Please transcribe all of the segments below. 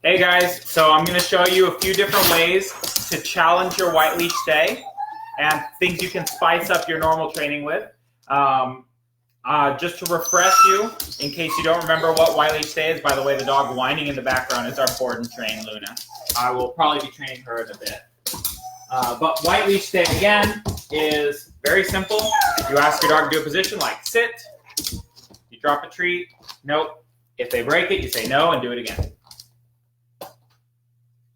Hey guys, so I'm going to show you a few different ways to challenge your white leash stay and things you can spice up your normal training with. Just to refresh you, in case you don't remember what white leash stay is, by the way, the dog whining in the background is our board and train, Luna. I will probably be training her in a bit. But white leash stay, again, is very simple. You ask your dog to do a position like sit, you drop a treat, nope. If they break it, you say no and do it again.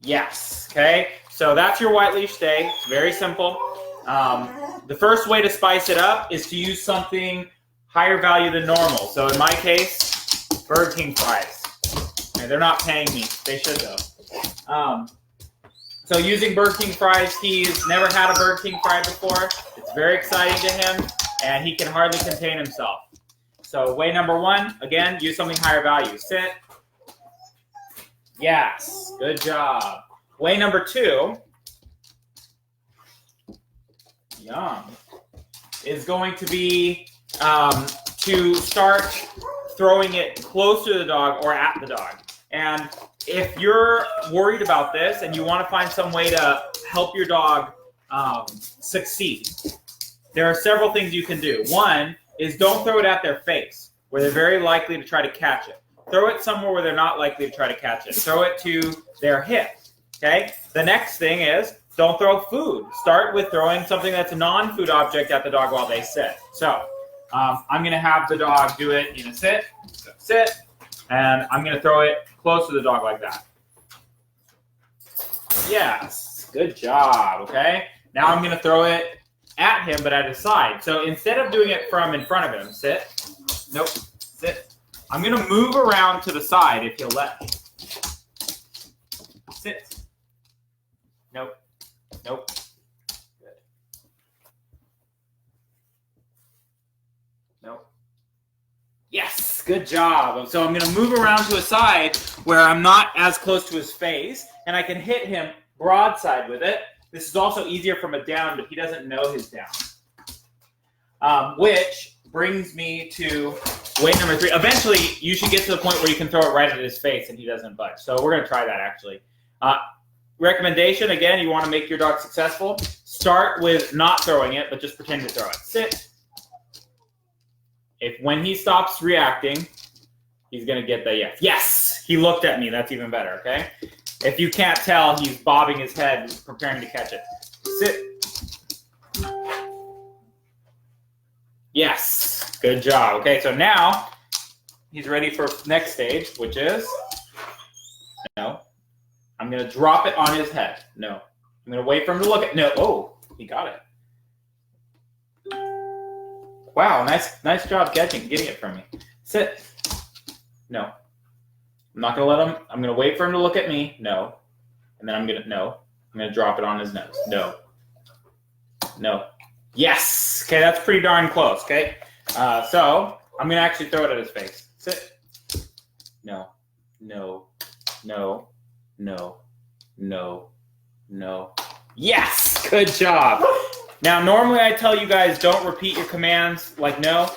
Yes, okay? So that's your white leash stay. It's very simple. The first way to spice it up is to use something higher value than normal. So in my case, Burger King fries. Okay, they're not paying me. They should though. So using Burger King fries, he's never had a Burger King fry before. It's very exciting to him, and he can hardly contain himself. So way number one, again, use something higher value. Sit. Yes, good job. Way number two, yum, is going to be to start throwing it close to the dog or at the dog. And if you're worried about this and you want to find some way to help your dog succeed, there are several things you can do. One is don't throw it at their face, where they're very likely to try to catch it. Throw it somewhere where they're not likely to try to catch it. Throw it to their hip, okay? The next thing is don't throw food. Start with throwing something that's a non-food object at the dog while they sit. So I'm going to have the dog do it in a sit, and I'm going to throw it close to the dog like that. Yes, good job, okay? Now I'm going to throw it at him, but at his side. So instead of doing it from in front of him, sit, nope, sit. I'm going to move around to the side if he'll let me. Sit. Nope. Nope. Good. Nope. Yes, good job. So I'm going to move around to a side where I'm not as close to his face, and I can hit him broadside with it. This is also easier from a down, but he doesn't know his down. Which brings me to way number three. Eventually, you should get to the point where you can throw it right at his face and he doesn't budge. So we're going to try that, actually. Recommendation, again, you want to make your dog successful. Start with not throwing it, but just pretend to throw it. Sit. When he stops reacting, he's going to get the yes. Yes! He looked at me. That's even better, okay? If you can't tell, he's bobbing his head, preparing to catch it. Sit. Yes, good job. Okay, so now he's ready for next stage, which is, no, I'm going to drop it on his head. No, I'm going to wait for him to look at, no, oh, he got it. Wow, nice job getting it from me. Sit. No, I'm not going to let him, I'm going to wait for him to look at me. No, and then I'm going to drop it on his nose. No, no. Yes! Okay, that's pretty darn close, okay? So, I'm going to actually throw it at his face. Sit. No. No. No. No. No. No. Yes! Good job! Now, normally I tell you guys don't repeat your commands like no.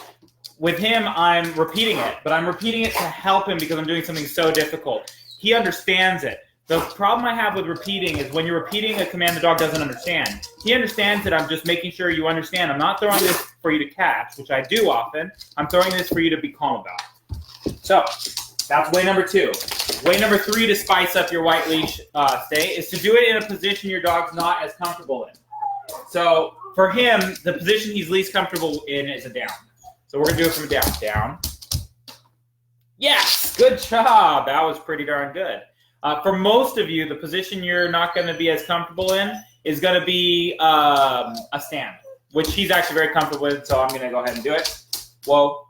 With him, I'm repeating it, but I'm repeating it to help him because I'm doing something so difficult. He understands it. The problem I have with repeating is when you're repeating a command the dog doesn't understand. He understands it. I'm just making sure you understand. I'm not throwing this for you to catch, which I do often. I'm throwing this for you to be calm about. So that's way number two. Way number three to spice up your white leash stay is to do it in a position your dog's not as comfortable in. So for him, the position he's least comfortable in is a down. So we're going to do it from a down. Down. Yes, good job. That was pretty darn good. For most of you, the position you're not going to be as comfortable in is going to be a stand, which he's actually very comfortable with, so I'm going to go ahead and do it. Whoa.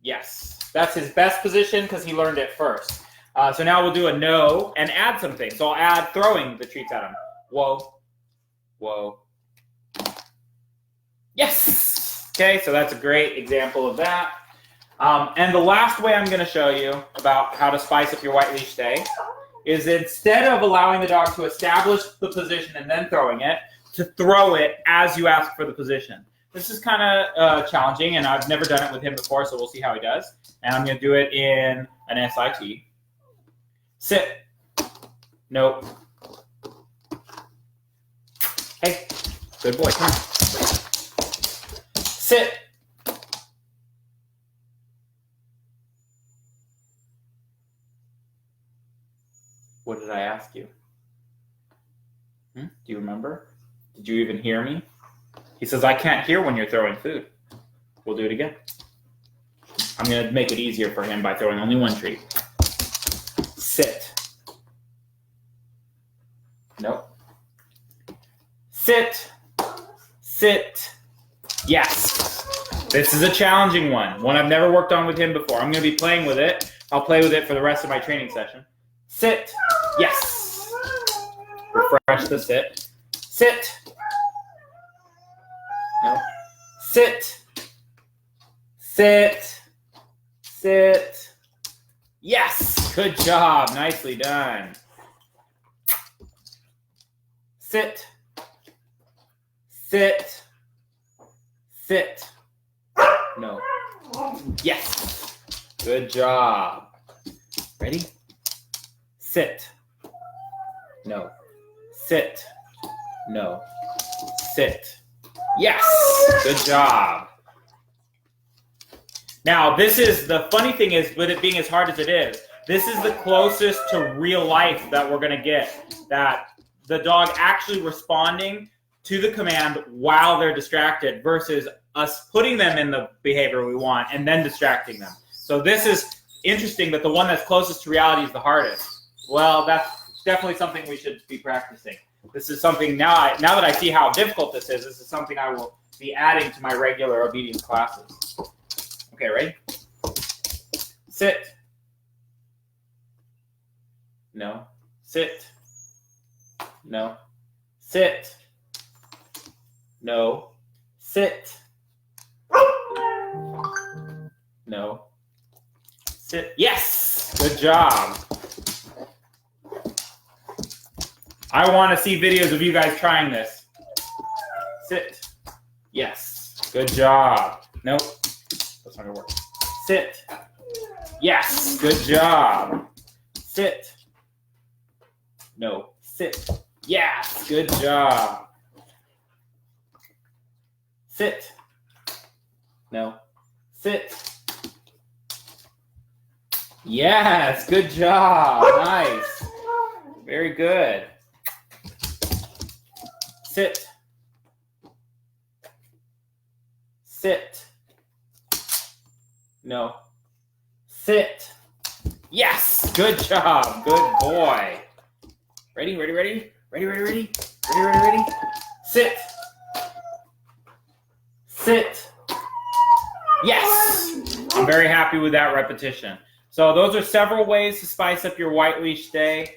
Yes. That's his best position because he learned it first. So now we'll do a no and add something. So I'll add throwing the treats at him. Whoa. Whoa. Yes. Okay, so that's a great example of that. And the last way I'm going to show you about how to spice up your white leash stay is instead of allowing the dog to establish the position and then throwing it, to throw it as you ask for the position. This is kind of challenging, and I've never done it with him before, so we'll see how he does. And I'm going to do it in an SIT. Sit. No. Hey, good boy, come on. Sit. What did I ask you? Do you remember? Did you even hear me? He says, I can't hear when you're throwing food. We'll do it again. I'm going to make it easier for him by throwing only one treat. Sit. Nope. Sit. Sit. Yes. This is a challenging one I've never worked on with him before. I'm going to be playing with it. I'll play with it for the rest of my training session. Sit. Yes. Refresh the sit. Sit. No. Sit. Sit. Sit. Yes. Good job. Nicely done. Sit. Sit. Sit. No. Yes. Good job. Ready? Sit. No. Sit. No. Sit. Yes. Good job. Now, this is, the funny thing is, with it being as hard as it is, this is the closest to real life that we're going to get. That the dog actually responding to the command while they're distracted versus us putting them in the behavior we want and then distracting them. So this is interesting that the one that's closest to reality is the hardest. Well, that's definitely something we should be practicing. This is something, now that I see how difficult this is something I will be adding to my regular obedience classes. Okay, ready? Sit. No. Sit. No. Sit. No. Sit. No. Sit. Yes! Good job. I want to see videos of you guys trying this. Sit. Yes. Good job. Nope. That's not going to work. Sit. Yes. Good job. Sit. No. Sit. Yes. Good job. Sit. No. Sit. Yes. Good job. Nice. Very good. Sit. Sit. No. Sit. Yes. Good job. Good boy. Ready, ready, ready? Ready, ready, ready? Ready, ready, ready? Sit. Sit. Yes. I'm very happy with that repetition. So those are several ways to spice up your white leash day.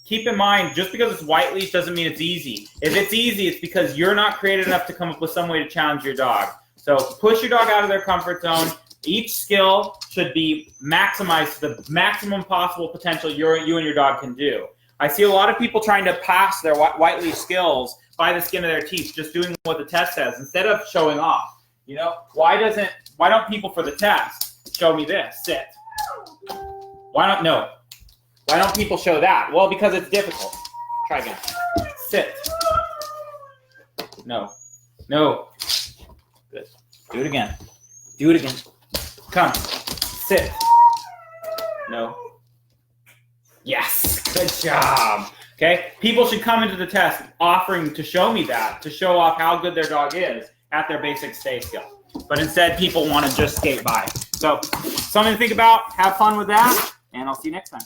Keep in mind, just because it's white leash doesn't mean it's easy. If it's easy, it's because you're not creative enough to come up with some way to challenge your dog. So push your dog out of their comfort zone. Each skill should be maximized to the maximum possible potential you and your dog can do. I see a lot of people trying to pass their white leash skills by the skin of their teeth, just doing what the test says instead of showing off. You know, why don't people for the test show me this? Sit. Why don't people show that? Well, because it's difficult. Try again. Sit. No. No. Good. Do it again. Do it again. Come. Sit. No. Yes. Good job. Okay? People should come into the test offering to show me that, to show off how good their dog is at their basic stay skill. But instead, people want to just skate by. So, something to think about. Have fun with that, and I'll see you next time.